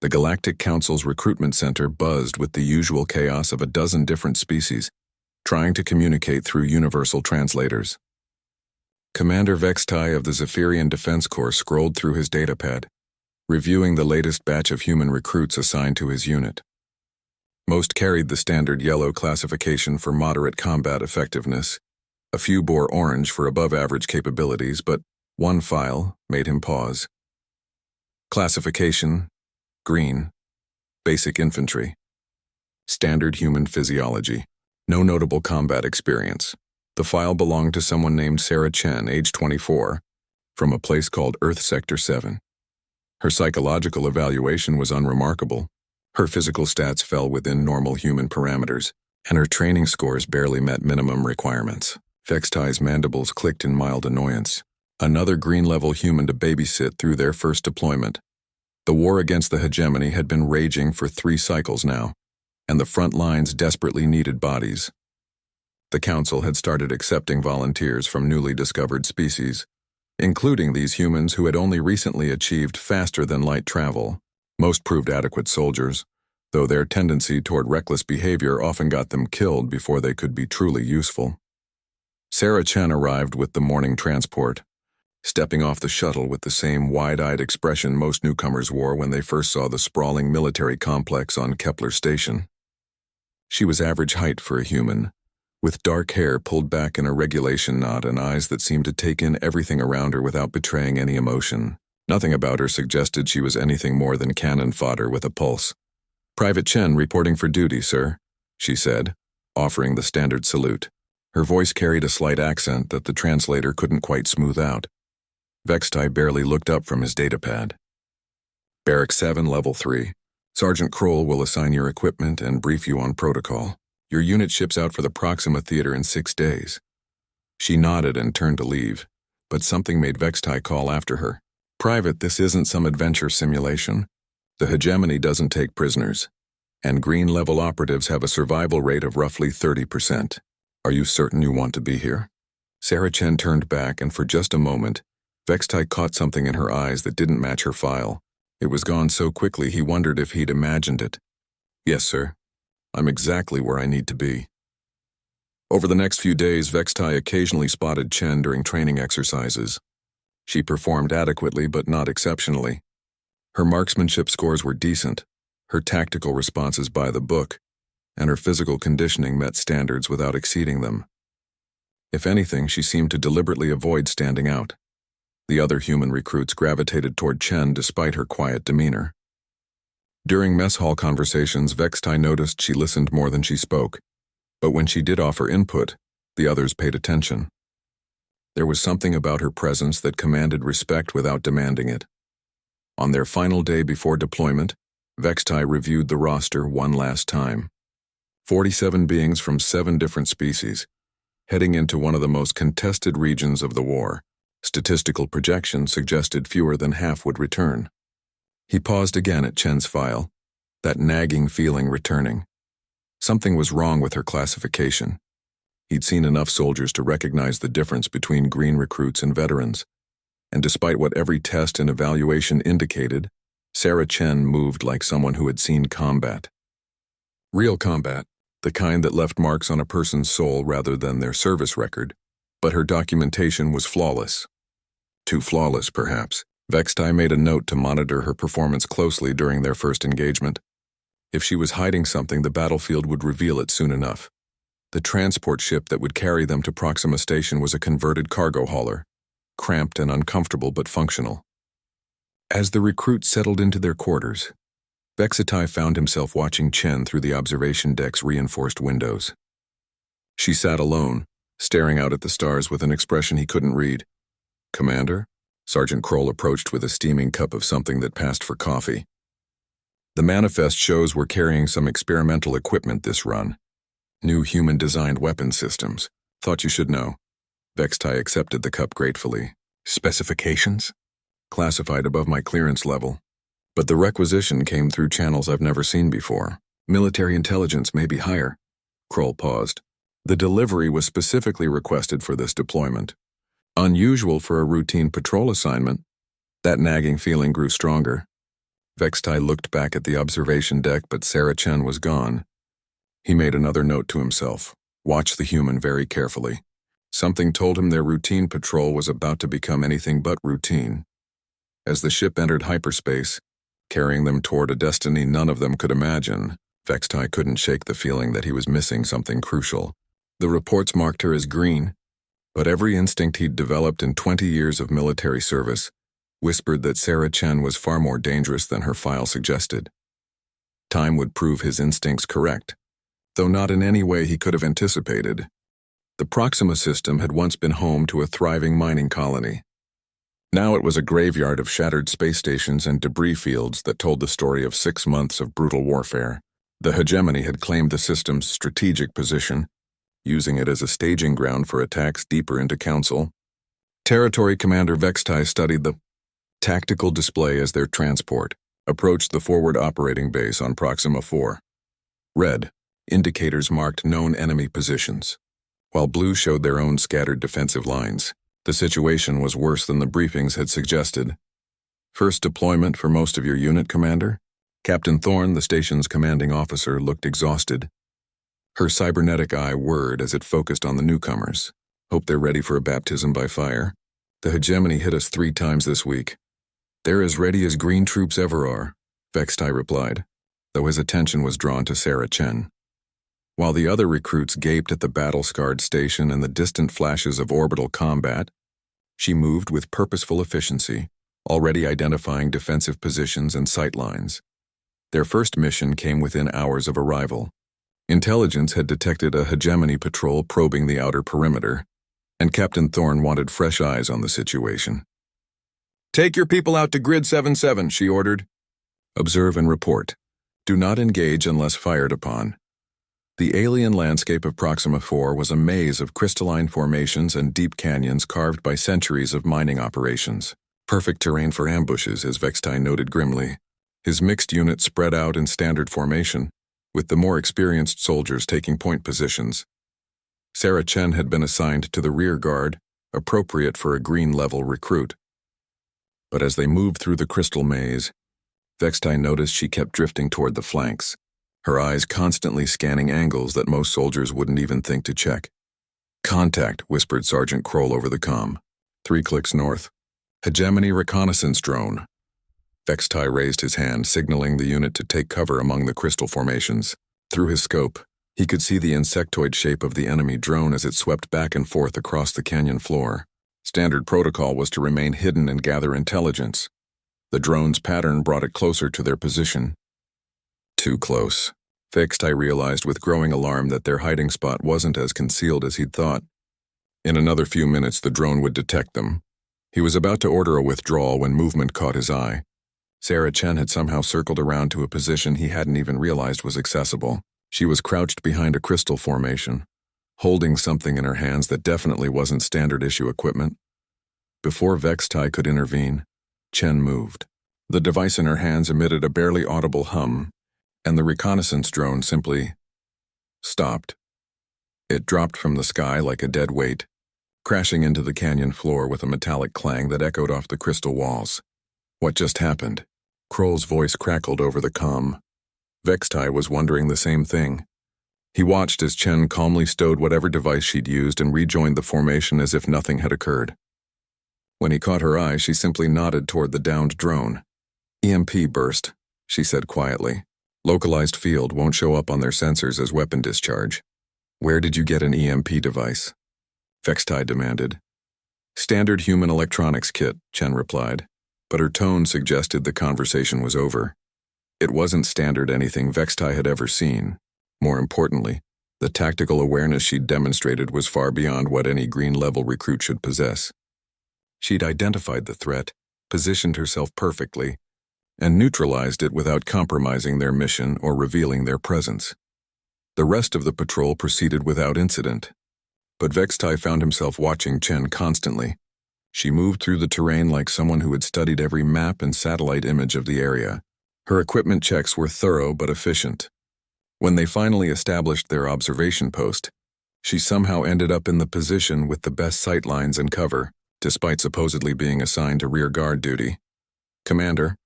The Galactic Council's recruitment center buzzed with the usual chaos of a dozen different species, trying to communicate through universal translators. Commander Vextai of the Zephyrian Defense Corps scrolled through his datapad, reviewing the latest batch of human recruits assigned to his unit. Most carried the standard yellow classification for moderate combat effectiveness. A few bore orange for above-average capabilities, but one file made him pause. Classification: green. Basic infantry. Standard human physiology. No notable combat experience. The file belonged to someone named Sarah Chen, age 24, from a place called Earth Sector 7. Her psychological evaluation was unremarkable. Her physical stats fell within normal human parameters, and her training scores barely met minimum requirements. Vextai's mandibles clicked in mild annoyance. Another green-level human to babysit through their first deployment. The war against the hegemony had been raging for 3 cycles now, and the front lines desperately needed bodies. The Council had started accepting volunteers from newly discovered species, including these humans who had only recently achieved faster-than-light travel. Most proved adequate soldiers, though their tendency toward reckless behavior often got them killed before they could be truly useful. Sarah Chen arrived with the morning transport, stepping off the shuttle with the same wide-eyed expression most newcomers wore when they first saw the sprawling military complex on Kepler Station. She was average height for a human, with dark hair pulled back in a regulation knot and eyes that seemed to take in everything around her without betraying any emotion. Nothing about her suggested she was anything more than cannon fodder with a pulse. "Private Chen reporting for duty, sir," she said, offering the standard salute. Her voice carried a slight accent that the translator couldn't quite smooth out. Vextai barely looked up from his datapad. "Barrack 7, Level 3. Sergeant Kroll will assign your equipment and brief you on protocol. Your unit ships out for the Proxima Theater in 6 days." She nodded and turned to leave, but something made Vextai call after her. "Private, this isn't some adventure simulation. The hegemony doesn't take prisoners, and green-level operatives have a survival rate of roughly 30%. Are you certain you want to be here?" Sarah Chen turned back, and for just a moment, Vextai caught something in her eyes that didn't match her file. It was gone so quickly he wondered if he'd imagined it. "Yes, sir. I'm exactly where I need to be." Over the next few days, Vextai occasionally spotted Chen during training exercises. She performed adequately but not exceptionally. Her marksmanship scores were decent, her tactical responses by the book, and her physical conditioning met standards without exceeding them. If anything, she seemed to deliberately avoid standing out. The other human recruits gravitated toward Chen despite her quiet demeanor. During mess hall conversations, Vextai noticed she listened more than she spoke, but when she did offer input, the others paid attention. There was something about her presence that commanded respect without demanding it. On their final day before deployment, Vextai reviewed the roster one last time. 47 beings from 7 different species, heading into one of the most contested regions of the war. Statistical projections suggested fewer than half would return. He paused again at Chen's file, that nagging feeling returning. Something was wrong with her classification. He'd seen enough soldiers to recognize the difference between green recruits and veterans, and despite what every test and evaluation indicated, Sarah Chen moved like someone who had seen combat. Real combat, the kind that left marks on a person's soul rather than their service record, but her documentation was flawless. Too flawless, perhaps. Vextai made a note to monitor her performance closely during their first engagement. If she was hiding something, the battlefield would reveal it soon enough. The transport ship that would carry them to Proxima Station was a converted cargo hauler, cramped and uncomfortable but functional. As the recruits settled into their quarters, Vextai found himself watching Chen through the observation deck's reinforced windows. She sat alone, staring out at the stars with an expression he couldn't read. "Commander?" Sergeant Kroll approached with a steaming cup of something that passed for coffee. "The manifest shows we're carrying some experimental equipment this run. New human-designed weapon systems. Thought you should know." Vextai accepted the cup gratefully. "Specifications?" "Classified above my clearance level. But the requisition came through channels I've never seen before. Military intelligence may be higher." Kroll paused. "The delivery was specifically requested for this deployment. Unusual for a routine patrol assignment." That nagging feeling grew stronger. Vextai looked back at the observation deck, but Sarah Chen was gone. He made another note to himself. Watch the human very carefully. Something told him their routine patrol was about to become anything but routine. As the ship entered hyperspace, carrying them toward a destiny none of them could imagine, Vextai couldn't shake the feeling that he was missing something crucial. The reports marked her as green, but every instinct he'd developed in 20 years of military service whispered that Sarah Chen was far more dangerous than her file suggested. Time would prove his instincts correct, though not in any way he could have anticipated. The Proxima system had once been home to a thriving mining colony. Now it was a graveyard of shattered space stations and debris fields that told the story of 6 months of brutal warfare. The hegemony had claimed the system's strategic position, using it as a staging ground for attacks deeper into Council. Territory Commander Vextai studied the tactical display as their transport approached the forward operating base on Proxima 4. Red indicators marked known enemy positions, while blue showed their own scattered defensive lines. The situation was worse than the briefings had suggested. First deployment for most of your unit, Commander? Captain Thorne, the station's commanding officer, looked exhausted. Her cybernetic eye whirred as it focused on the newcomers. Hope they're ready for a baptism by fire. The hegemony hit us 3 times this week. They're as ready as green troops ever are, Vextai replied, though his attention was drawn to Sarah Chen. While the other recruits gaped at the battle-scarred station and the distant flashes of orbital combat, she moved with purposeful efficiency, already identifying defensive positions and sight lines. Their first mission came within hours of arrival. Intelligence had detected a hegemony patrol probing the outer perimeter, and Captain Thorne wanted fresh eyes on the situation. "Take your people out to Grid 77, she ordered. "Observe and report. Do not engage unless fired upon." The alien landscape of Proxima 4 was a maze of crystalline formations and deep canyons carved by centuries of mining operations. Perfect terrain for ambushes, as Vextai noted grimly. His mixed unit spread out in standard formation, with the more experienced soldiers taking point positions. Sarah Chen had been assigned to the rear guard, appropriate for a green-level recruit. But as they moved through the crystal maze, Vextai noticed she kept drifting toward the flanks, her eyes constantly scanning angles that most soldiers wouldn't even think to check. "Contact," whispered Sergeant Kroll over the comm. 3 clicks north. "Hegemony reconnaissance drone." Vextai raised his hand, signaling the unit to take cover among the crystal formations. Through his scope, he could see the insectoid shape of the enemy drone as it swept back and forth across the canyon floor. Standard protocol was to remain hidden and gather intelligence. The drone's pattern brought it closer to their position. Too close. Vextai realized with growing alarm that their hiding spot wasn't as concealed as he'd thought. In another few minutes, the drone would detect them. He was about to order a withdrawal when movement caught his eye. Sarah Chen had somehow circled around to a position he hadn't even realized was accessible. She was crouched behind a crystal formation, holding something in her hands that definitely wasn't standard-issue equipment. Before Vextai could intervene, Chen moved. The device in her hands emitted a barely audible hum, and the reconnaissance drone simply stopped. It dropped from the sky like a dead weight, crashing into the canyon floor with a metallic clang that echoed off the crystal walls. What just happened? Kroll's voice crackled over the comm. Vextai was wondering the same thing. He watched as Chen calmly stowed whatever device she'd used and rejoined the formation as if nothing had occurred. When he caught her eye, she simply nodded toward the downed drone. "EMP burst," she said quietly. "Localized field won't show up on their sensors as weapon discharge." "Where did you get an EMP device?" Vextai demanded. "Standard human electronics kit," Chen replied, but her tone suggested the conversation was over. It wasn't standard anything Vextai had ever seen. More importantly, the tactical awareness she'd demonstrated was far beyond what any green-level recruit should possess. She'd identified the threat, positioned herself perfectly, and neutralized it without compromising their mission or revealing their presence. The rest of the patrol proceeded without incident, but Vextai found himself watching Chen constantly. She moved through the terrain like someone who had studied every map and satellite image of the area. Her equipment checks were thorough but efficient. When they finally established their observation post, she somehow ended up in the position with the best sight lines and cover, despite supposedly being assigned to rear guard duty. "Commander,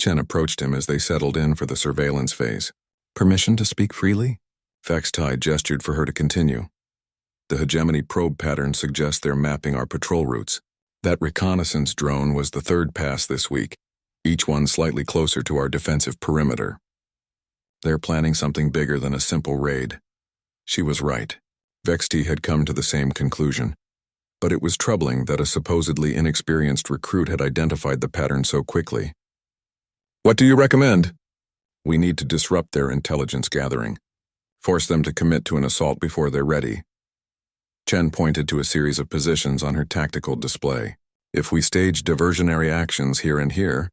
Chen approached him as they settled in for the surveillance phase. Permission to speak freely? Vextai gestured for her to continue. The hegemony probe pattern suggests they're mapping our patrol routes. That reconnaissance drone was the third pass this week, each one slightly closer to our defensive perimeter. They're planning something bigger than a simple raid. She was right. Vexti had come to the same conclusion. But it was troubling that a supposedly inexperienced recruit had identified the pattern so quickly. What do you recommend? We need to disrupt their intelligence gathering. Force them to commit to an assault before they're ready. Chen pointed to a series of positions on her tactical display. If we stage diversionary actions here and here,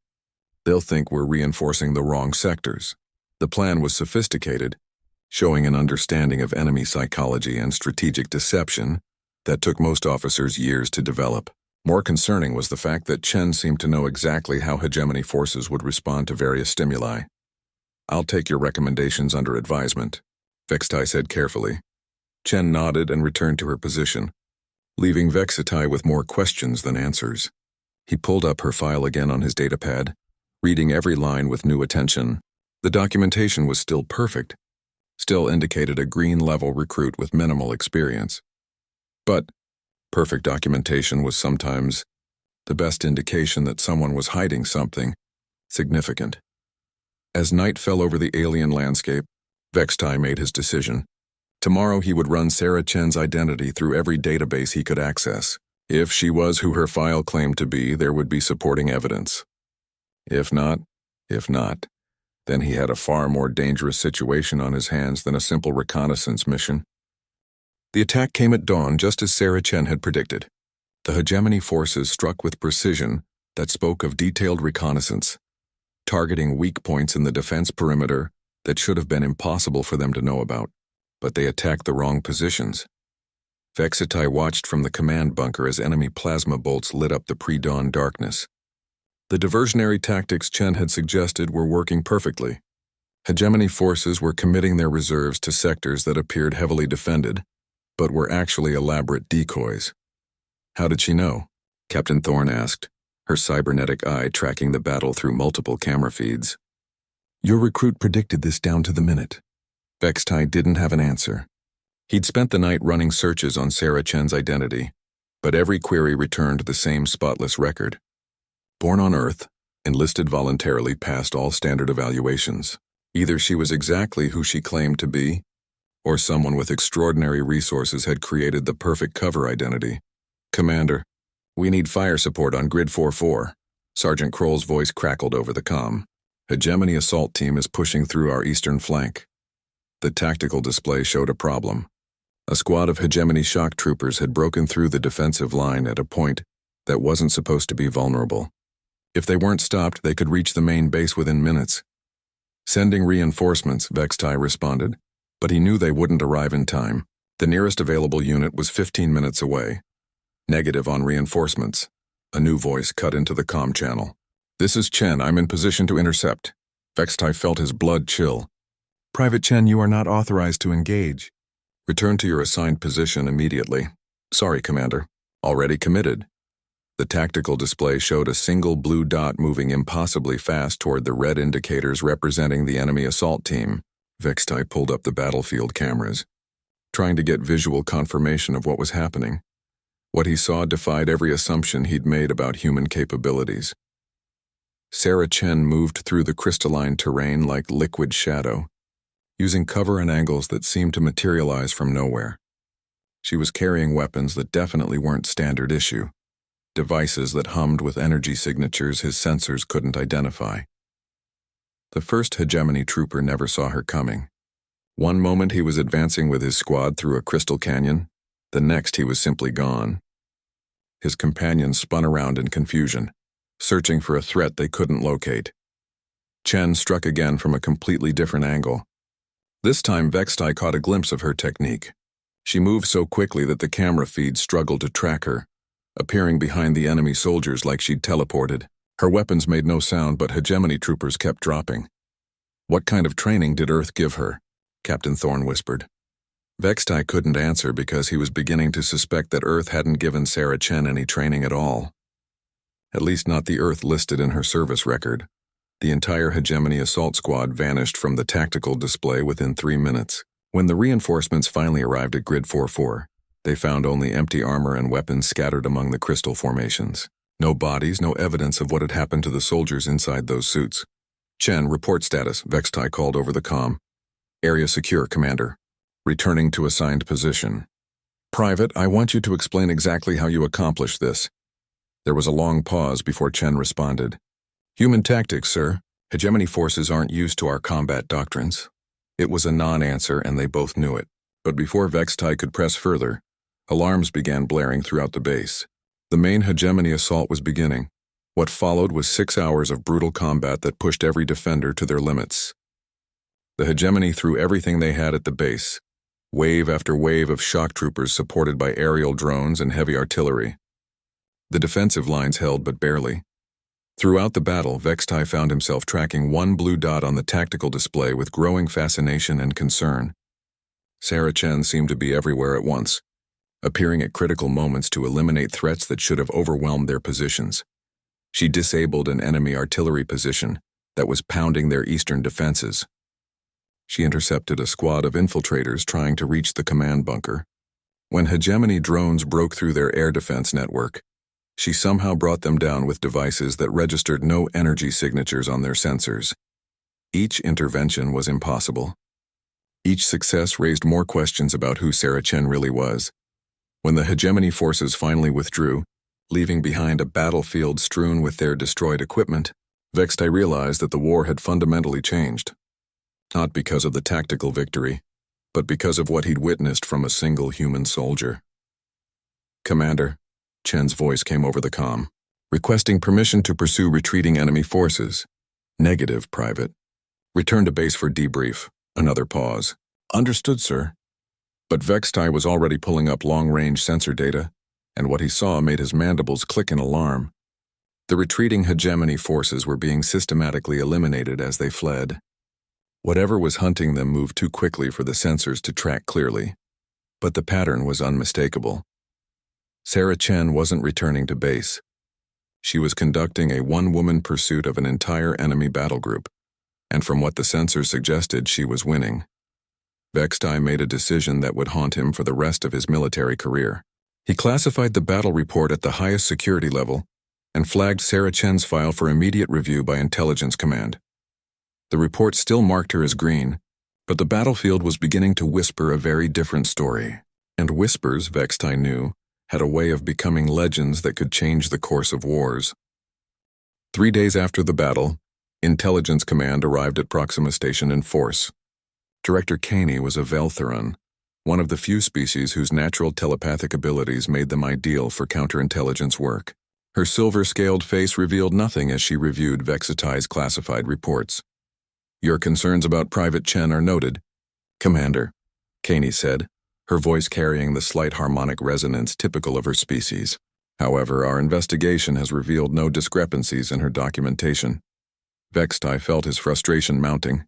they'll think we're reinforcing the wrong sectors. The plan was sophisticated, showing an understanding of enemy psychology and strategic deception that took most officers years to develop. More concerning was the fact that Chen seemed to know exactly how hegemony forces would respond to various stimuli. I'll take your recommendations under advisement, Vextai said carefully. Chen nodded and returned to her position, leaving Vextai with more questions than answers. He pulled up her file again on his datapad, reading every line with new attention. The documentation was still perfect, still indicated a green-level recruit with minimal experience. But perfect documentation was sometimes the best indication that someone was hiding something significant. As night fell over the alien landscape, Vextai made his decision. Tomorrow he would run Sarah Chen's identity through every database he could access. If she was who her file claimed to be, there would be supporting evidence. If not, then he had a far more dangerous situation on his hands than a simple reconnaissance mission. The attack came at dawn just as Sarah Chen had predicted. The hegemony forces struck with precision that spoke of detailed reconnaissance, targeting weak points in the defense perimeter that should have been impossible for them to know about. But they attacked the wrong positions. Vextai watched from the command bunker as enemy plasma bolts lit up the pre-dawn darkness. The diversionary tactics Chen had suggested were working perfectly. Hegemony forces were committing their reserves to sectors that appeared heavily defended, but were actually elaborate decoys. How did she know? Captain Thorne asked, her cybernetic eye tracking the battle through multiple camera feeds. Your recruit predicted this down to the minute. Vextai didn't have an answer. He'd spent the night running searches on Sarah Chen's identity, but every query returned the same spotless record. Born on Earth, enlisted voluntarily past all standard evaluations. Either she was exactly who she claimed to be, or someone with extraordinary resources had created the perfect cover identity. Commander, we need fire support on Grid 4-4. Sergeant Kroll's voice crackled over the comm. Hegemony assault team is pushing through our eastern flank. The tactical display showed a problem. A squad of hegemony shock troopers had broken through the defensive line at a point that wasn't supposed to be vulnerable. If they weren't stopped, they could reach the main base within minutes. Sending reinforcements, Vextai responded, but he knew they wouldn't arrive in time. The nearest available unit was 15 minutes away. Negative on reinforcements. A new voice cut into the comm channel. This is Chen, I'm in position to intercept. Vextai felt his blood chill. Private Chen, you are not authorized to engage. Return to your assigned position immediately. Sorry, Commander. Already committed. The tactical display showed a single blue dot moving impossibly fast toward the red indicators representing the enemy assault team. Vextai pulled up the battlefield cameras, trying to get visual confirmation of what was happening. What he saw defied every assumption he'd made about human capabilities. Sarah Chen moved through the crystalline terrain like liquid shadow, using cover and angles that seemed to materialize from nowhere. She was carrying weapons that definitely weren't standard issue, devices that hummed with energy signatures his sensors couldn't identify. The first hegemony trooper never saw her coming. One moment he was advancing with his squad through a crystal canyon, the next he was simply gone. His companions spun around in confusion, searching for a threat they couldn't locate. Chen struck again from a completely different angle. This time Vextai caught a glimpse of her technique. She moved so quickly that the camera feed struggled to track her, appearing behind the enemy soldiers like she'd teleported. Her weapons made no sound, but hegemony troopers kept dropping. What kind of training did Earth give her? Captain Thorne whispered. Vextai couldn't answer because he was beginning to suspect that Earth hadn't given Sarah Chen any training at all. At least not the Earth listed in her service record. The entire Hegemony assault squad vanished from the tactical display within 3 minutes. When the reinforcements finally arrived at Grid 4-4, they found only empty armor and weapons scattered among the crystal formations. No bodies, no evidence of what had happened to the soldiers inside those suits. Chen, report status, Vextai called over the comm. Area secure, Commander. Returning to assigned position. Private, I want you to explain exactly how you accomplished this. There was a long pause before Chen responded. Human tactics, sir. Hegemony forces aren't used to our combat doctrines. It was a non-answer, and they both knew it. But before Vextai could press further, alarms began blaring throughout the base. The main Hegemony assault was beginning. What followed was 6 hours of brutal combat that pushed every defender to their limits. The Hegemony threw everything they had at the base, wave after wave of shock troopers supported by aerial drones and heavy artillery. The defensive lines held but barely. Throughout the battle, Vextai found himself tracking one blue dot on the tactical display with growing fascination and concern. Sarah Chen seemed to be everywhere at once, appearing at critical moments to eliminate threats that should have overwhelmed their positions. She disabled an enemy artillery position that was pounding their eastern defenses. She intercepted a squad of infiltrators trying to reach the command bunker. When Hegemony drones broke through their air defense network, she somehow brought them down with devices that registered no energy signatures on their sensors. Each intervention was impossible. Each success raised more questions about who Sarah Chen really was. When the Hegemony forces finally withdrew, leaving behind a battlefield strewn with their destroyed equipment, Vextai realized that the war had fundamentally changed. Not because of the tactical victory, but because of what he'd witnessed from a single human soldier. Commander, Chen's voice came over the comm, requesting permission to pursue retreating enemy forces. Negative, Private. Return to base for debrief. Another pause. Understood, sir. But Vextai was already pulling up long-range sensor data, and what he saw made his mandibles click in alarm. The retreating Hegemony forces were being systematically eliminated as they fled. Whatever was hunting them moved too quickly for the sensors to track clearly, but the pattern was unmistakable. Sarah Chen wasn't returning to base. She was conducting a one-woman pursuit of an entire enemy battle group, and from what the sensors suggested, she was winning. Vextai made a decision that would haunt him for the rest of his military career. He classified the battle report at the highest security level and flagged Sarah Chen's file for immediate review by Intelligence Command. The report still marked her as green, but the battlefield was beginning to whisper a very different story. And whispers, Vextai knew, had a way of becoming legends that could change the course of wars. 3 days after the battle, Intelligence Command arrived at Proxima Station in force. Director Caney was a Veltheron, one of the few species whose natural telepathic abilities made them ideal for counterintelligence work. Her silver-scaled face revealed nothing as she reviewed Vexitai's classified reports. Your concerns about Private Chen are noted, Commander, Caney said, her voice carrying the slight harmonic resonance typical of her species. However, our investigation has revealed no discrepancies in her documentation. Vextai felt his frustration mounting.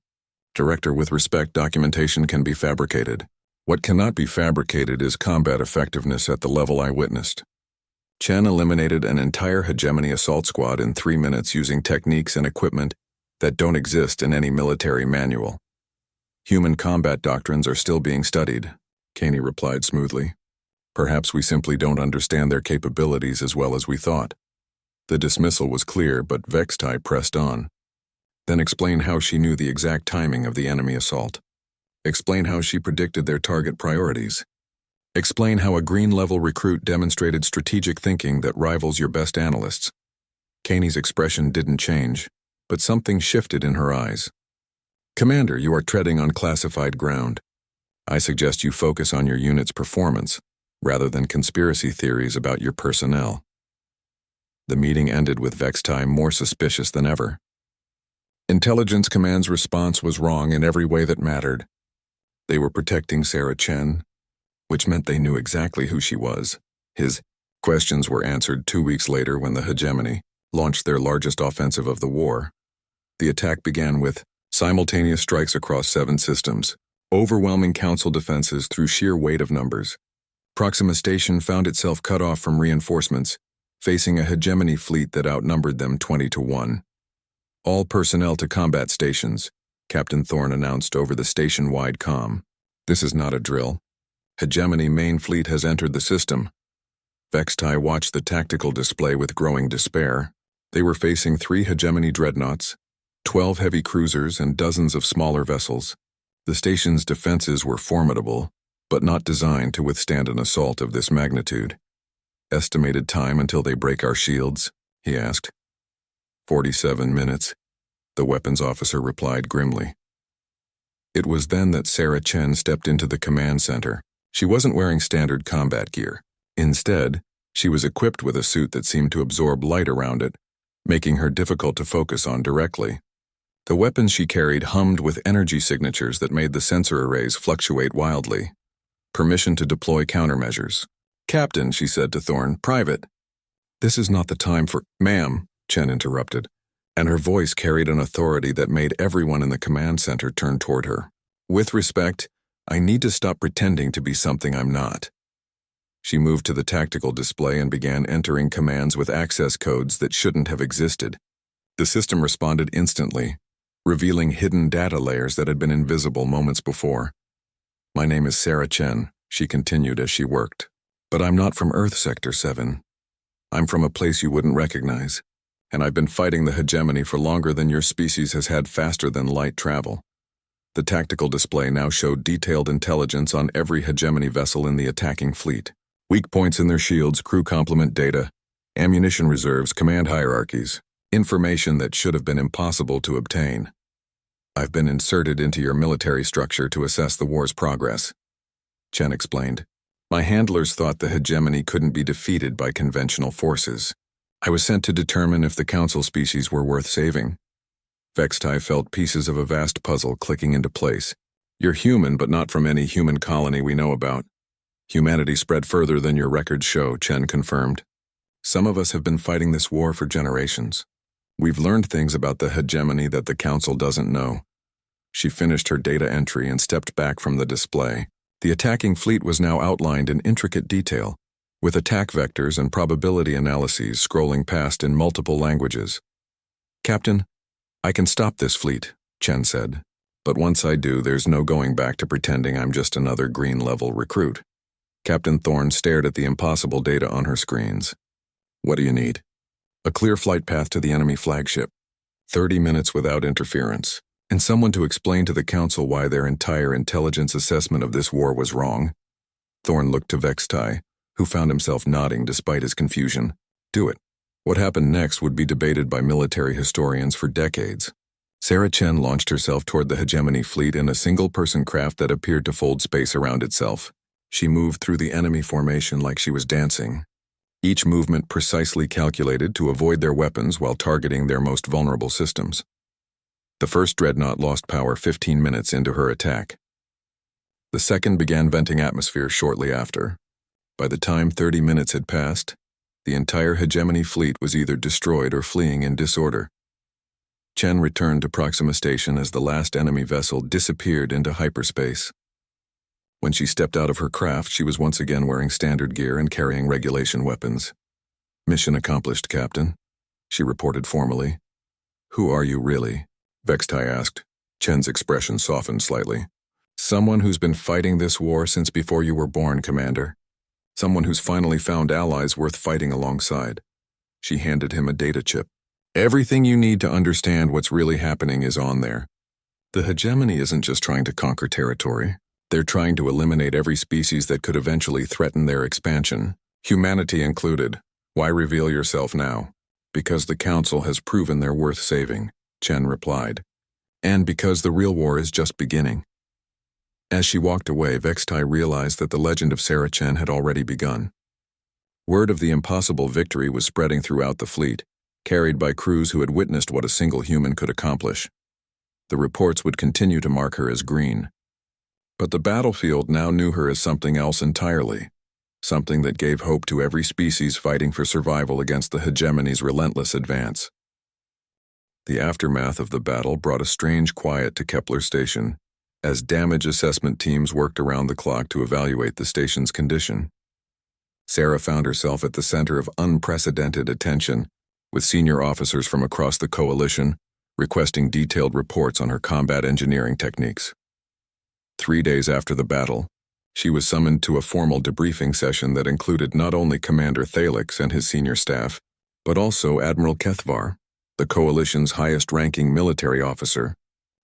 Director, with respect, documentation can be fabricated. What cannot be fabricated is combat effectiveness at the level I witnessed. Chen eliminated an entire Hegemony assault squad in 3 minutes using techniques and equipment that don't exist in any military manual. Human combat doctrines are still being studied, Caney replied smoothly. Perhaps we simply don't understand their capabilities as well as we thought. The dismissal was clear, but Vextai pressed on. Then explain how she knew the exact timing of the enemy assault. Explain how she predicted their target priorities. Explain how a green-level recruit demonstrated strategic thinking that rivals your best analysts. Caney's expression didn't change, but something shifted in her eyes. Commander, you are treading on classified ground. I suggest you focus on your unit's performance, rather than conspiracy theories about your personnel. The meeting ended with Vextai more suspicious than ever. Intelligence Command's response was wrong in every way that mattered. They were protecting Sarah Chen, which meant they knew exactly who she was. His questions were answered 2 weeks later when the Hegemony launched their largest offensive of the war. The attack began with simultaneous strikes across 7 systems, overwhelming council defenses through sheer weight of numbers. Proxima Station found itself cut off from reinforcements, facing a Hegemony fleet that outnumbered them 20 to 1. All personnel to combat stations, Captain Thorne announced over the station-wide comm. This is not a drill. Hegemony main fleet has entered the system. Vextai watched the tactical display with growing despair. They were facing 3 hegemony dreadnoughts, 12 heavy cruisers, and dozens of smaller vessels. The station's defenses were formidable, but not designed to withstand an assault of this magnitude. Estimated time until they break our shields? He asked. 47 minutes, the weapons officer replied grimly. It was then that Sarah Chen stepped into the command center. She wasn't wearing standard combat gear. Instead, she was equipped with a suit that seemed to absorb light around it, making her difficult to focus on directly. The weapons she carried hummed with energy signatures that made the sensor arrays fluctuate wildly. Permission to deploy countermeasures. Captain, she said to Thorne, private. This is not the time for— Ma'am, Chen interrupted, and her voice carried an authority that made everyone in the command center turn toward her. With respect, I need to stop pretending to be something I'm not. She moved to the tactical display and began entering commands with access codes that shouldn't have existed. The system responded instantly, revealing hidden data layers that had been invisible moments before. My name is Sarah Chen, she continued as she worked. But I'm not from Earth Sector 7. I'm from a place you wouldn't recognize, and I've been fighting the hegemony for longer than your species has had faster-than-light travel. The tactical display now showed detailed intelligence on every hegemony vessel in the attacking fleet. Weak points in their shields, crew complement data, ammunition reserves, command hierarchies, information that should have been impossible to obtain. I've been inserted into your military structure to assess the war's progress, Chen explained. My handlers thought the hegemony couldn't be defeated by conventional forces. I was sent to determine if the council species were worth saving. Vextai felt pieces of a vast puzzle clicking into place. You're human, but not from any human colony we know about. Humanity spread further than your records show, Chen confirmed. Some of us have been fighting this war for generations. We've learned things about the hegemony that the council doesn't know. She finished her data entry and stepped back from the display. The attacking fleet was now outlined in intricate detail, with attack vectors and probability analyses scrolling past in multiple languages. Captain, I can stop this fleet, Chen said. But once I do, there's no going back to pretending I'm just another green-level recruit. Captain Thorne stared at the impossible data on her screens. What do you need? A clear flight path to the enemy flagship. 30 minutes without interference. And someone to explain to the council why their entire intelligence assessment of this war was wrong. Thorne looked to Vextai, who found himself nodding despite his confusion. Do it. What happened next would be debated by military historians for decades. Sarah Chen launched herself toward the hegemony fleet in a single-person craft that appeared to fold space around itself. She moved through the enemy formation like she was dancing, each movement precisely calculated to avoid their weapons while targeting their most vulnerable systems. The first dreadnought lost power 15 minutes into her attack. The second began venting atmosphere shortly after. By the time 30 minutes had passed, the entire hegemony fleet was either destroyed or fleeing in disorder. Chen returned to Proxima Station as the last enemy vessel disappeared into hyperspace. When she stepped out of her craft, she was once again wearing standard gear and carrying regulation weapons. Mission accomplished, Captain, she reported formally. Who are you really? Vextai asked. Chen's expression softened slightly. Someone who's been fighting this war since before you were born, Commander. Someone who's finally found allies worth fighting alongside. She handed him a data chip. Everything you need to understand what's really happening is on there. The hegemony isn't just trying to conquer territory. They're trying to eliminate every species that could eventually threaten their expansion, humanity included. Why reveal yourself now? Because the Council has proven they're worth saving, Chen replied. And because the real war is just beginning. As she walked away, Vextai realized that the legend of Sarah Chen had already begun. Word of the impossible victory was spreading throughout the fleet, carried by crews who had witnessed what a single human could accomplish. The reports would continue to mark her as green. But the battlefield now knew her as something else entirely, something that gave hope to every species fighting for survival against the hegemony's relentless advance. The aftermath of the battle brought a strange quiet to Kepler Station, as damage assessment teams worked around the clock to evaluate the station's condition. Sarah found herself at the center of unprecedented attention, with senior officers from across the coalition, requesting detailed reports on her combat engineering techniques. 3 days after the battle, she was summoned to a formal debriefing session that included not only Commander Thalix and his senior staff, but also Admiral Kethvar, the coalition's highest-ranking military officer,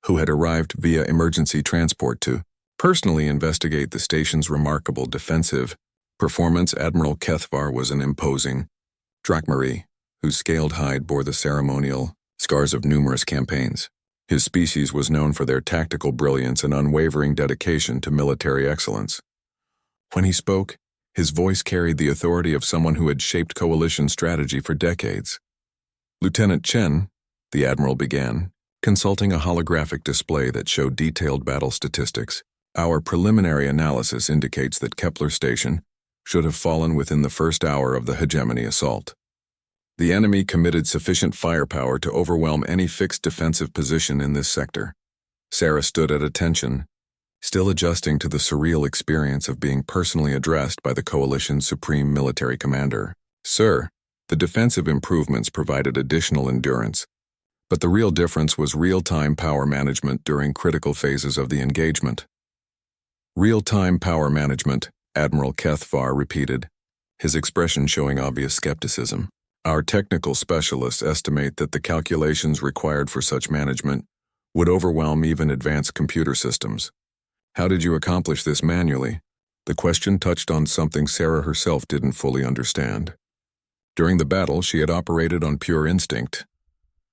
who had arrived via emergency transport to personally investigate the station's remarkable defensive performance. Admiral Kethvar was an imposing Drakmari, whose scaled hide bore the ceremonial scars of numerous campaigns. His species was known for their tactical brilliance and unwavering dedication to military excellence. When he spoke, his voice carried the authority of someone who had shaped coalition strategy for decades. Lieutenant Chen, the admiral began, consulting a holographic display that showed detailed battle statistics. Our preliminary analysis indicates that Kepler Station should have fallen within the first hour of the hegemony assault. The enemy committed sufficient firepower to overwhelm any fixed defensive position in this sector. Sarah stood at attention, still adjusting to the surreal experience of being personally addressed by the coalition's supreme military commander. Sir, the defensive improvements provided additional endurance, but the real difference was real-time power management during critical phases of the engagement. Real-time power management, Admiral Kethvar repeated, his expression showing obvious skepticism. Our technical specialists estimate that the calculations required for such management would overwhelm even advanced computer systems. How did you accomplish this manually? The question touched on something Sarah herself didn't fully understand. During the battle, she had operated on pure instinct,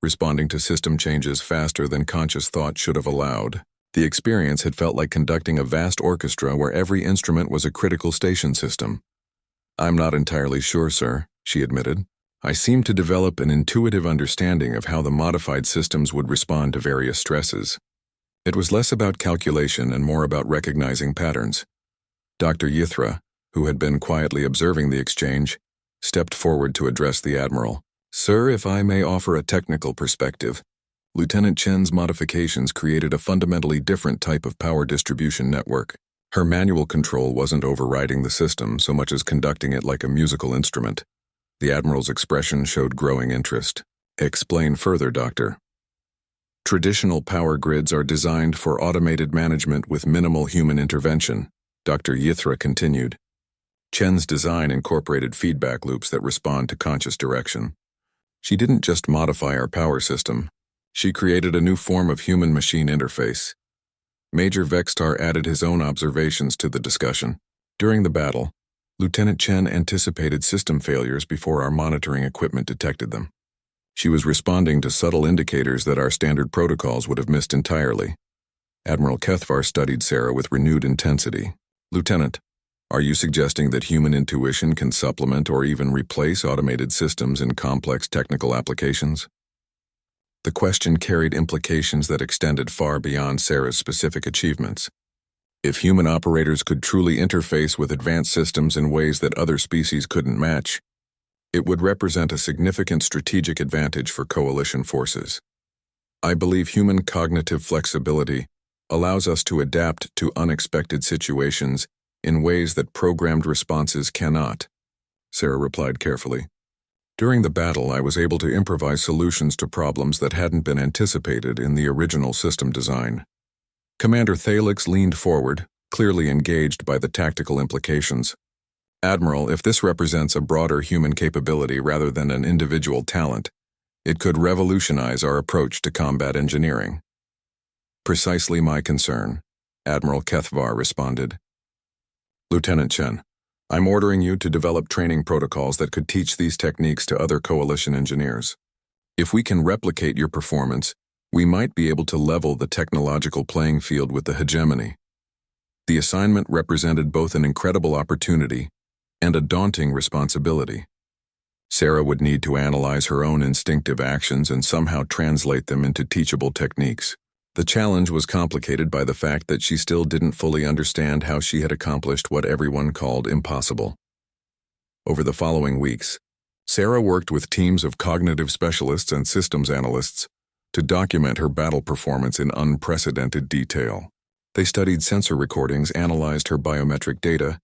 responding to system changes faster than conscious thought should have allowed. The experience had felt like conducting a vast orchestra where every instrument was a critical station system. I'm not entirely sure, sir, she admitted. I seemed to develop an intuitive understanding of how the modified systems would respond to various stresses. It was less about calculation and more about recognizing patterns. Dr. Yithra, who had been quietly observing the exchange, stepped forward to address the admiral. Sir, if I may offer a technical perspective, Lieutenant Chen's modifications created a fundamentally different type of power distribution network. Her manual control wasn't overriding the system so much as conducting it like a musical instrument. The admiral's expression showed growing interest. Explain further, Doctor. Traditional power grids are designed for automated management with minimal human intervention, Dr. Yithra continued. Chen's design incorporated feedback loops that respond to conscious direction. She didn't just modify our power system, she created a new form of human-machine interface. Major Vextar added his own observations to the discussion. During the battle, Lieutenant Chen anticipated system failures before our monitoring equipment detected them. She was responding to subtle indicators that our standard protocols would have missed entirely. Admiral Kethvar studied Sarah with renewed intensity. Lieutenant, are you suggesting that human intuition can supplement or even replace automated systems in complex technical applications? The question carried implications that extended far beyond Sarah's specific achievements. If human operators could truly interface with advanced systems in ways that other species couldn't match, it would represent a significant strategic advantage for coalition forces. I believe human cognitive flexibility allows us to adapt to unexpected situations in ways that programmed responses cannot, Sarah replied carefully. During the battle, I was able to improvise solutions to problems that hadn't been anticipated in the original system design. Commander Thalix leaned forward, clearly engaged by the tactical implications. Admiral, if this represents a broader human capability rather than an individual talent, it could revolutionize our approach to combat engineering. Precisely my concern, Admiral Kethvar responded. Lieutenant Chen, I'm ordering you to develop training protocols that could teach these techniques to other coalition engineers. If we can replicate your performance, we might be able to level the technological playing field with the hegemony. The assignment represented both an incredible opportunity and a daunting responsibility. Sarah would need to analyze her own instinctive actions and somehow translate them into teachable techniques. The challenge was complicated by the fact that she still didn't fully understand how she had accomplished what everyone called impossible. Over the following weeks, Sarah worked with teams of cognitive specialists and systems analysts to document her battle performance in unprecedented detail. They studied sensor recordings, analyzed her biometric data,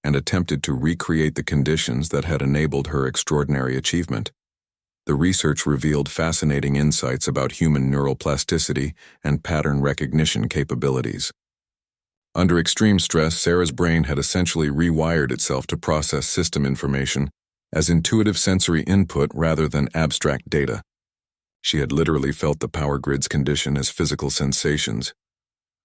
and attempted to recreate the conditions that had enabled her extraordinary achievement. The research revealed fascinating insights about human neural plasticity and pattern recognition capabilities. Under extreme stress, Sarah's brain had essentially rewired itself to process system information as intuitive sensory input rather than abstract data. She had literally felt the power grid's condition as physical sensations.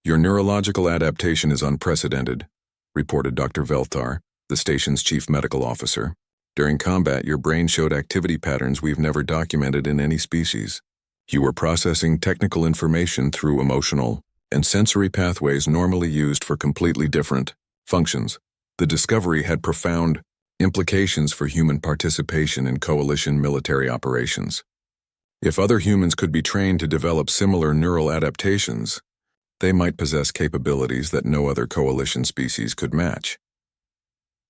"Your neurological adaptation is unprecedented," reported Dr. Velthar, the station's chief medical officer. "During combat, your brain showed activity patterns we've never documented in any species. You were processing technical information through emotional and sensory pathways normally used for completely different functions." The discovery had profound implications for human participation in coalition military operations. If other humans could be trained to develop similar neural adaptations, they might possess capabilities that no other coalition species could match.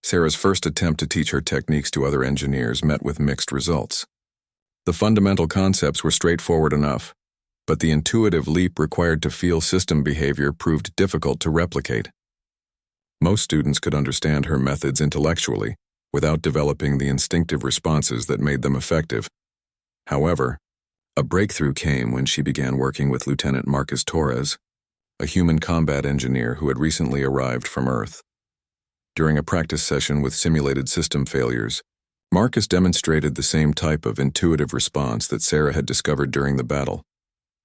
Sarah's first attempt to teach her techniques to other engineers met with mixed results. The fundamental concepts were straightforward enough, but the intuitive leap required to feel system behavior proved difficult to replicate. Most students could understand her methods intellectually, without developing the instinctive responses that made them effective. However, a breakthrough came when she began working with Lieutenant Marcus Torres, a human combat engineer who had recently arrived from Earth. During a practice session with simulated system failures, Marcus demonstrated the same type of intuitive response that Sarah had discovered during the battle.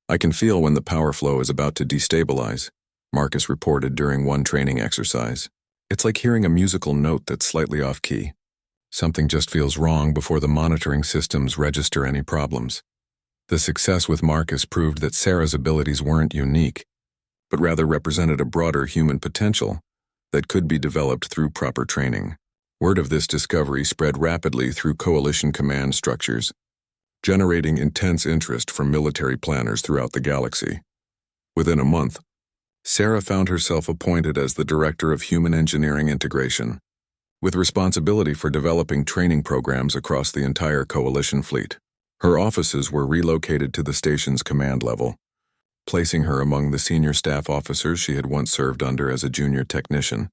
"I can feel when the power flow is about to destabilize," Marcus reported during one training exercise. "It's like hearing a musical note that's slightly off-key. Something just feels wrong before the monitoring systems register any problems." The success with Marcus proved that Sarah's abilities weren't unique, but rather represented a broader human potential that could be developed through proper training. Word of this discovery spread rapidly through coalition command structures, generating intense interest from military planners throughout the galaxy. Within a month, Sarah found herself appointed as the Director of Human Engineering Integration, with responsibility for developing training programs across the entire coalition fleet. Her offices were relocated to the station's command level, placing her among the senior staff officers she had once served under as a junior technician.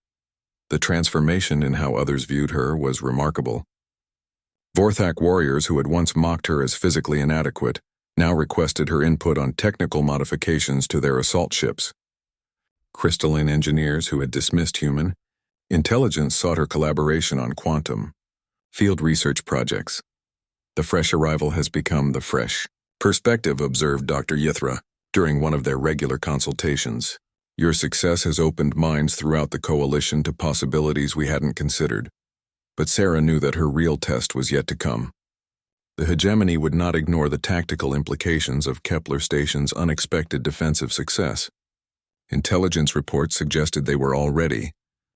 The transformation in how others viewed her was remarkable. Vorthak warriors who had once mocked her as physically inadequate now requested her input on technical modifications to their assault ships. Crystalline engineers who had dismissed human intelligence sought her collaboration on quantum field research projects. "The fresh arrival has become the fresh perspective," observed Dr. Yithra during one of their regular consultations. "Your success has opened minds throughout the coalition to possibilities we hadn't considered." But Sarah knew that her real test was yet to come. The hegemony would not ignore the tactical implications of Kepler Station's unexpected defensive success. Intelligence reports suggested they were already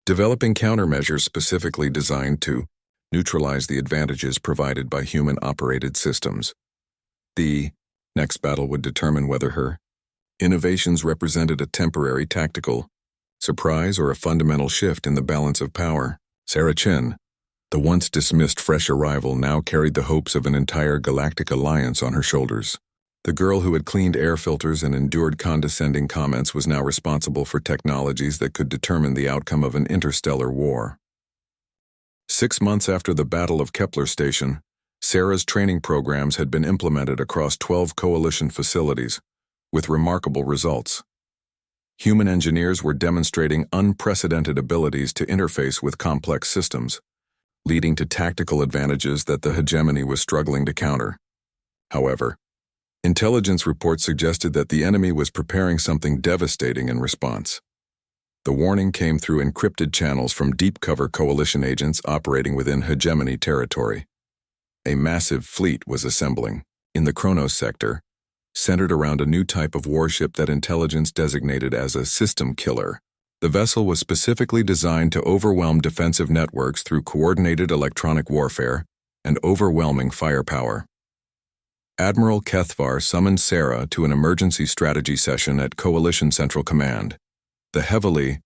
developing countermeasures specifically designed to neutralize the advantages provided by human-operated systems. The next battle would determine whether her innovations represented a temporary tactical surprise or a fundamental shift in the balance of power. Sarah Chen, the once dismissed fresh arrival, now carried the hopes of an entire galactic alliance on her shoulders. The girl who had cleaned air filters and endured condescending comments was now responsible for technologies that could determine the outcome of an interstellar war. 6 months after the Battle of Kepler Station, Sarah's training programs had been implemented across 12 coalition facilities, with remarkable results. Human engineers were demonstrating unprecedented abilities to interface with complex systems, leading to tactical advantages that the hegemony was struggling to counter. However, intelligence reports suggested that the enemy was preparing something devastating in response. The warning came through encrypted channels from deep-cover coalition agents operating within hegemony territory. A massive fleet was assembling in the Kronos sector, centered around a new type of warship that intelligence designated as a system killer. The vessel was specifically designed to overwhelm defensive networks through coordinated electronic warfare and overwhelming firepower. Admiral Kethvar summoned Sarah to an emergency strategy session at Coalition Central Command, the heavily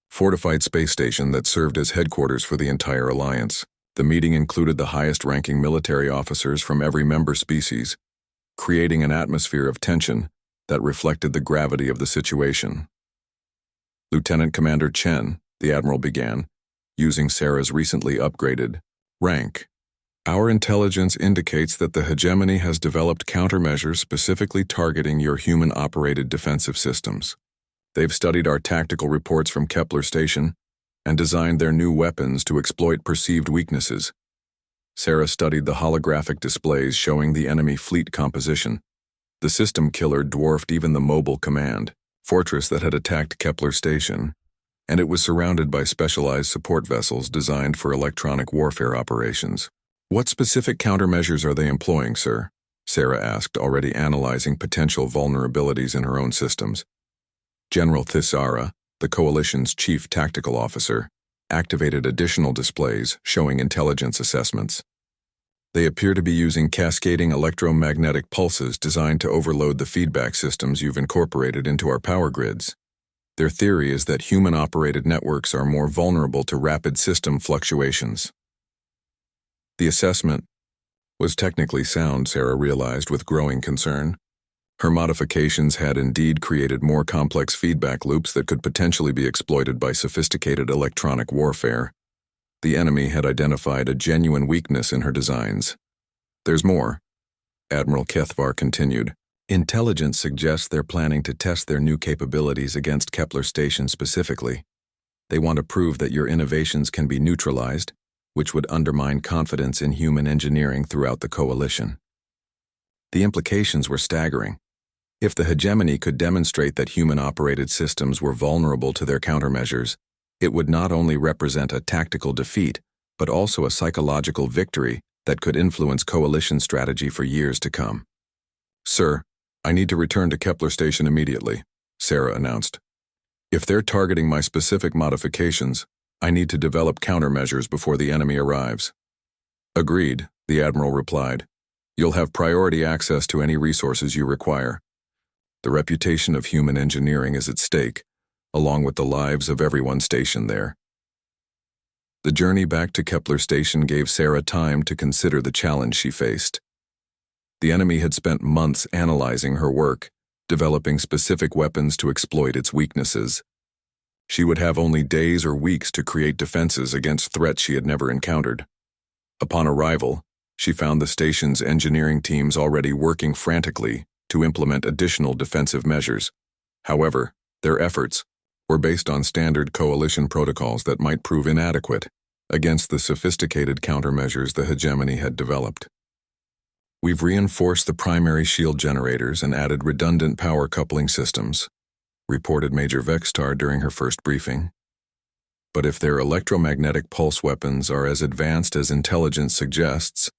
fortified space station that served as headquarters for the entire alliance. The meeting included the highest-ranking military officers from every member species, creating an atmosphere of tension that reflected the gravity of the situation. Lieutenant Commander Chen, the Admiral began, using Sarah's recently upgraded rank Our intelligence indicates that the hegemony has developed countermeasures specifically targeting your human-operated defensive systems. They've studied our tactical reports from Kepler Station and designed their new weapons to exploit perceived weaknesses. Sarah studied the holographic displays showing the enemy fleet composition. The system killer dwarfed even the mobile command fortress that had attacked Kepler Station, and it was surrounded by specialized support vessels designed for electronic warfare operations. What specific countermeasures are they employing, sir? Sarah asked, already analyzing potential vulnerabilities in her own systems. General Thisara, the coalition's chief tactical officer, activated additional displays showing intelligence assessments. They appear to be using cascading electromagnetic pulses designed to overload the feedback systems you've incorporated into our power grids. Their theory is that human-operated networks are more vulnerable to rapid system fluctuations. The assessment was technically sound, Sarah realized with growing concern. Her modifications had indeed created more complex feedback loops that could potentially be exploited by sophisticated electronic warfare. The enemy had identified a genuine weakness in her designs. There's more, Admiral Kethvar continued. Intelligence suggests they're planning to test their new capabilities against Kepler Station specifically. They want to prove that your innovations can be neutralized, which would undermine confidence in human engineering throughout the coalition. The implications were staggering. If the hegemony could demonstrate that human-operated systems were vulnerable to their countermeasures, it would not only represent a tactical defeat, but also a psychological victory that could influence coalition strategy for years to come. Sir, I need to return to Kepler Station immediately, Sarah announced. If they're targeting my specific modifications, I need to develop countermeasures before the enemy arrives. Agreed, the Admiral replied. You'll have priority access to any resources you require. The reputation of human engineering is at stake, along with the lives of everyone stationed there. The journey back to Kepler Station gave Sarah time to consider the challenge she faced. The enemy had spent months analyzing her work, developing specific weapons to exploit its weaknesses. She would have only days or weeks to create defenses against threats she had never encountered. Upon arrival, she found the station's engineering teams already working frantically to implement additional defensive measures. However, their efforts were based on standard coalition protocols that might prove inadequate against the sophisticated countermeasures the hegemony had developed. We've reinforced the primary shield generators and added redundant power coupling systems, reported Major Vextar during her first briefing. But if their electromagnetic pulse weapons are as advanced as intelligence suggests,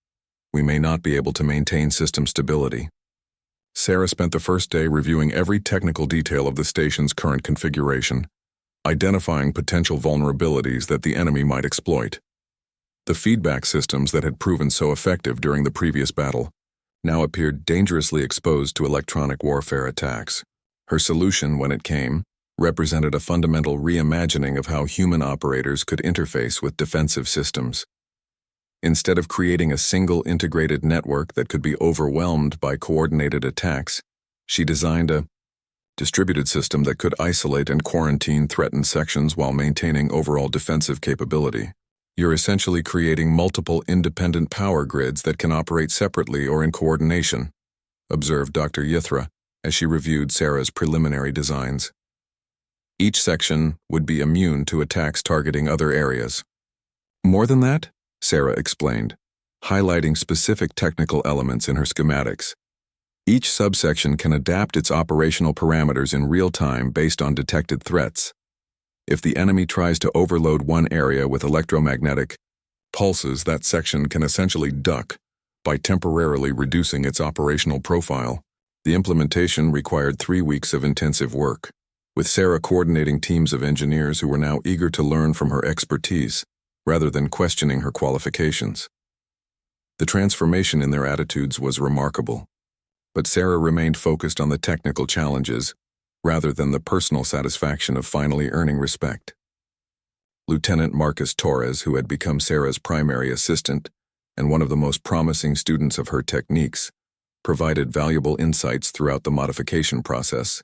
we may not be able to maintain system stability. Sarah spent the first day reviewing every technical detail of the station's current configuration, identifying potential vulnerabilities that the enemy might exploit. The feedback systems that had proven so effective during the previous battle now appeared dangerously exposed to electronic warfare attacks. Her solution, when it came, represented a fundamental reimagining of how human operators could interface with defensive systems. Instead of creating a single integrated network that could be overwhelmed by coordinated attacks, she designed a distributed system that could isolate and quarantine threatened sections while maintaining overall defensive capability. You're essentially creating multiple independent power grids that can operate separately or in coordination, observed Dr. Yithra as she reviewed Sarah's preliminary designs. Each section would be immune to attacks targeting other areas. More than that, Sarah explained, highlighting specific technical elements in her schematics. Each subsection can adapt its operational parameters in real time based on detected threats. If the enemy tries to overload one area with electromagnetic pulses, that section can essentially duck by temporarily reducing its operational profile. The implementation required 3 weeks of intensive work, with Sarah coordinating teams of engineers who were now eager to learn from her expertise, rather than questioning her qualifications. The transformation in their attitudes was remarkable, but Sarah remained focused on the technical challenges rather than the personal satisfaction of finally earning respect. Lieutenant Marcus Torres, who had become Sarah's primary assistant and one of the most promising students of her techniques, provided valuable insights throughout the modification process.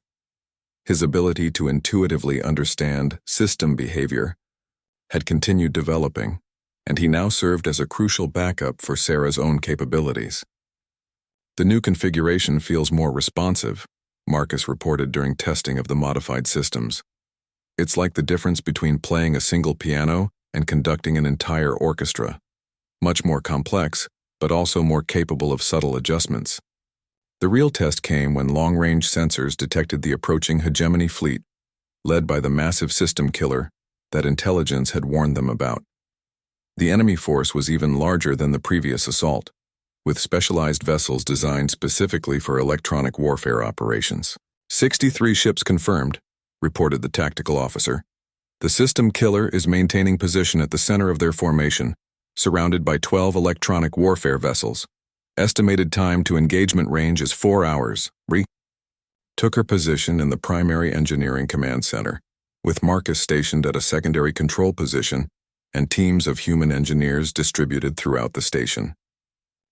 His ability to intuitively understand system behavior had continued developing, and he now served as a crucial backup for Sarah's own capabilities. The new configuration feels more responsive, Marcus reported during testing of the modified systems. It's like the difference between playing a single piano and conducting an entire orchestra. Much more complex, but also more capable of subtle adjustments. The real test came when long-range sensors detected the approaching hegemony fleet, led by the massive system killer that intelligence had warned them about. The enemy force was even larger than the previous assault, with specialized vessels designed specifically for electronic warfare operations. 63 ships confirmed, reported the tactical officer. The system killer is maintaining position at the center of their formation, surrounded by 12 electronic warfare vessels. Estimated time to engagement range is 4 hours. Took her position in the primary engineering command center, with Marcus stationed at a secondary control position and teams of human engineers distributed throughout the station.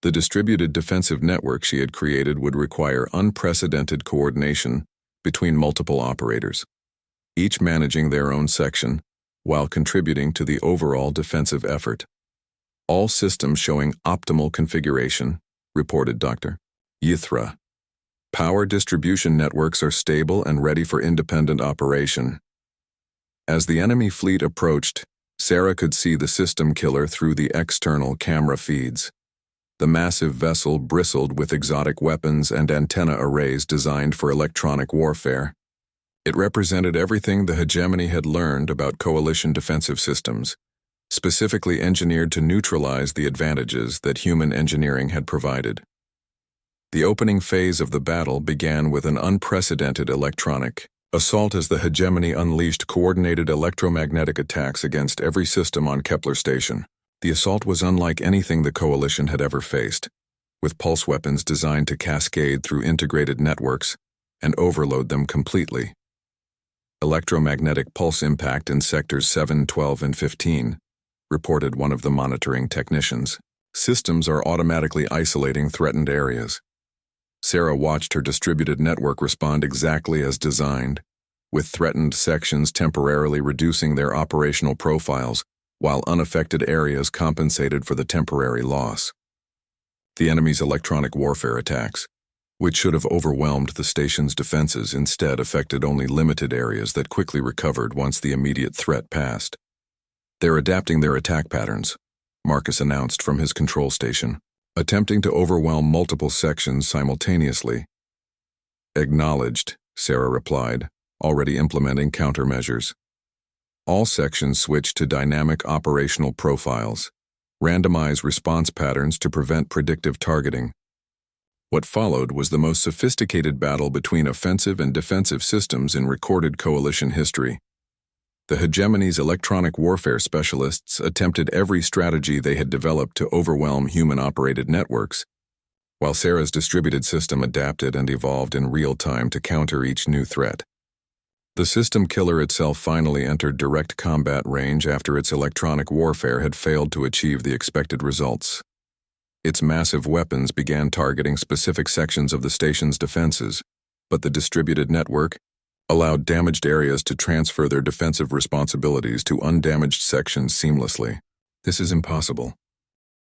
The distributed defensive network she had created would require unprecedented coordination between multiple operators, each managing their own section while contributing to the overall defensive effort. All systems showing optimal configuration, reported Dr. Yithra. Power distribution networks are stable and ready for independent operation. As the enemy fleet approached, Sarah could see the system killer through the external camera feeds. The massive vessel bristled with exotic weapons and antenna arrays designed for electronic warfare. It represented everything the hegemony had learned about coalition defensive systems, specifically engineered to neutralize the advantages that human engineering had provided. The opening phase of the battle began with an unprecedented electronic assault as the hegemony unleashed coordinated electromagnetic attacks against every system on Kepler Station. The assault was unlike anything the coalition had ever faced, with pulse weapons designed to cascade through integrated networks and overload them completely. Electromagnetic pulse impact in sectors 7, 12, and 15, reported one of the monitoring technicians. Systems are automatically isolating threatened areas. Sarah watched her distributed network respond exactly as designed, with threatened sections temporarily reducing their operational profiles while unaffected areas compensated for the temporary loss. The enemy's electronic warfare attacks, which should have overwhelmed the station's defenses, instead affected only limited areas that quickly recovered once the immediate threat passed. They're adapting their attack patterns, Marcus announced from his control station, attempting to overwhelm multiple sections simultaneously. Acknowledged, Sarah replied, already implementing countermeasures. All sections switched to dynamic operational profiles, randomize response patterns to prevent predictive targeting. What followed was the most sophisticated battle between offensive and defensive systems in recorded coalition history. The hegemony's electronic warfare specialists attempted every strategy they had developed to overwhelm human-operated networks, while Sarah's distributed system adapted and evolved in real time to counter each new threat. The system killer itself finally entered direct combat range after its electronic warfare had failed to achieve the expected results. Its massive weapons began targeting specific sections of the station's defenses, but the distributed network allowed damaged areas to transfer their defensive responsibilities to undamaged sections seamlessly. This is impossible,